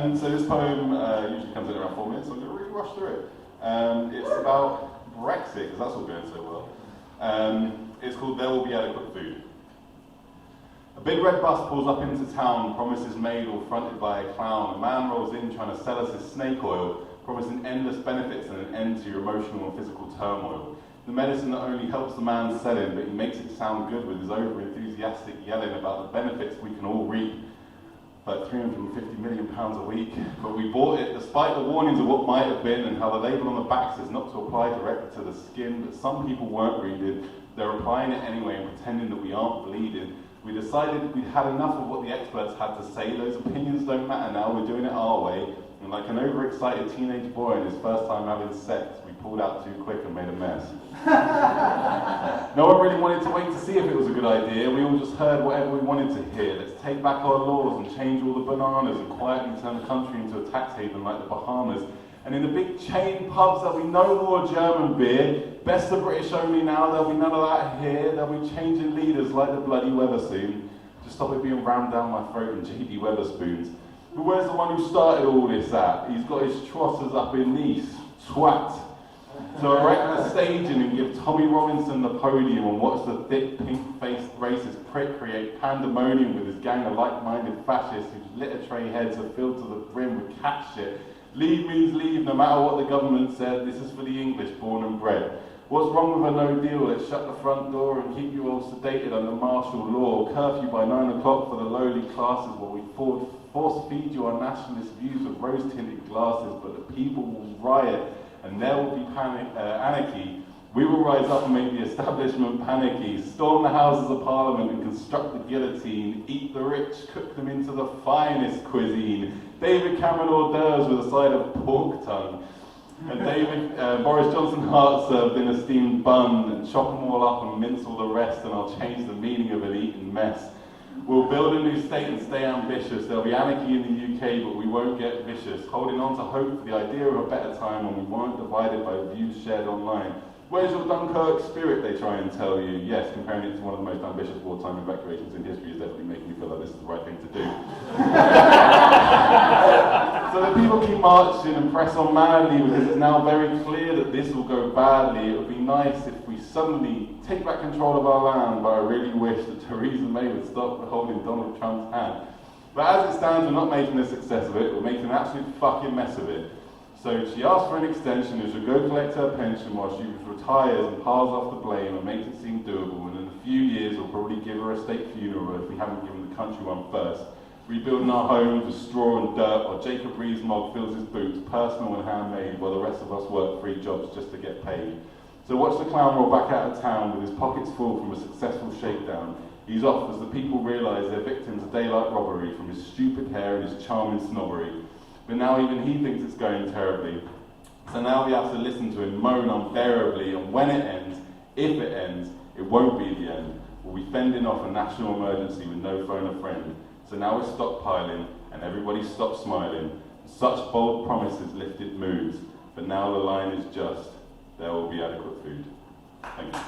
So this poem usually comes in around 4 minutes, so I'm going to really rush through it. It's about Brexit, because that's all going so well. It's called There Will Be Adequate Food. A big red bus pulls up into town, promises made all fronted by a clown. A man rolls in trying to sell us his snake oil, promising endless benefits and an end to your emotional and physical turmoil. The medicine that only helps the man selling, but he makes it sound good with his over-enthusiastic yelling about the benefits we can all reap. Like £350 million a week. But we bought it despite the warnings of what might have been and how the label on the back says not to apply directly to the skin, but some people weren't reading. They're applying it anyway and pretending that we aren't bleeding. We decided we'd had enough of what the experts had to say. Those opinions don't matter now, we're doing it our way. And like an overexcited teenage boy in his first time having sex, we pulled out too quick and made a mess. No one really wanted to wait to see if it was a good idea. We all just heard whatever we wanted to hear. Let's take back our laws and change all the bananas and quietly turn the country into a tax haven like the Bahamas. And in the big chain pubs there'll be no more German beer. Best of British only now, there'll be none of that here. There'll be changing leaders like the bloody weather soon. Just stop it being rammed down my throat in JD Weatherspoons. But where's the one who started all this at? He's got his trotters up in Nice. Twat. So erect the staging and give Tommy Robinson the podium and watch the thick, pink-faced racist prick create pandemonium with his gang of like-minded fascists whose litter tray heads are filled to the brim with cat shit. Leave means leave, no matter what the government said. This is for the English born and bred. What's wrong with a no deal? Let's shut the front door and keep you all sedated under martial law. Curfew by 9 o'clock for the lowly classes while we force feed you our nationalist views of rose-tinted glasses, but the people will riot and there will be anarchy. We will rise up and make the establishment panicky, storm the Houses of Parliament and construct the guillotine, eat the rich, cook them into the finest cuisine, David Cameron hors d'oeuvres with a side of pork tongue, and Boris Johnson heart served in a steamed bun, and chop them all up and mince all the rest, and I'll change the meaning of an eaten mess. We'll build a new state and stay ambitious. There'll be anarchy in the UK, but we won't get vicious. Holding on to hope for the idea of a better time when we weren't divided by views shared online. Where's your Dunkirk spirit, they try and tell you. Yes, comparing it to one of the most ambitious wartime evacuations in history is definitely making me feel like this is the right thing to do. So the people keep marching and press on madly because it's now very clear that this will go badly. It would be nice if we suddenly take back control of our land, but I really wish that Theresa May would stop holding Donald Trump's hand. But as it stands, we're not making a success of it, we're making an absolute fucking mess of it. So she asked for an extension and she'll go collect her pension while she retires and piles off the blame and makes it seem doable, and in a few years we'll probably give her a state funeral if we haven't given the country one first. Rebuilding our homes with straw and dirt while Jacob Rees-Mogg fills his boots, personal and handmade, while the rest of us work 3 jobs just to get paid. So watch the clown roll back out of town with his pockets full from a successful shakedown. He's off as the people realise they're victims of daylight robbery from his stupid hair and his charming snobbery. But now even he thinks it's going terribly. So now we have to listen to him moan unbearably, and when it ends, if it ends, it won't be the end. We'll be fending off a national emergency with no phone a friend. So now we're stockpiling, and everybody stops smiling. Such bold promises lifted moods, but now the line is just, there will be adequate food. Thank you.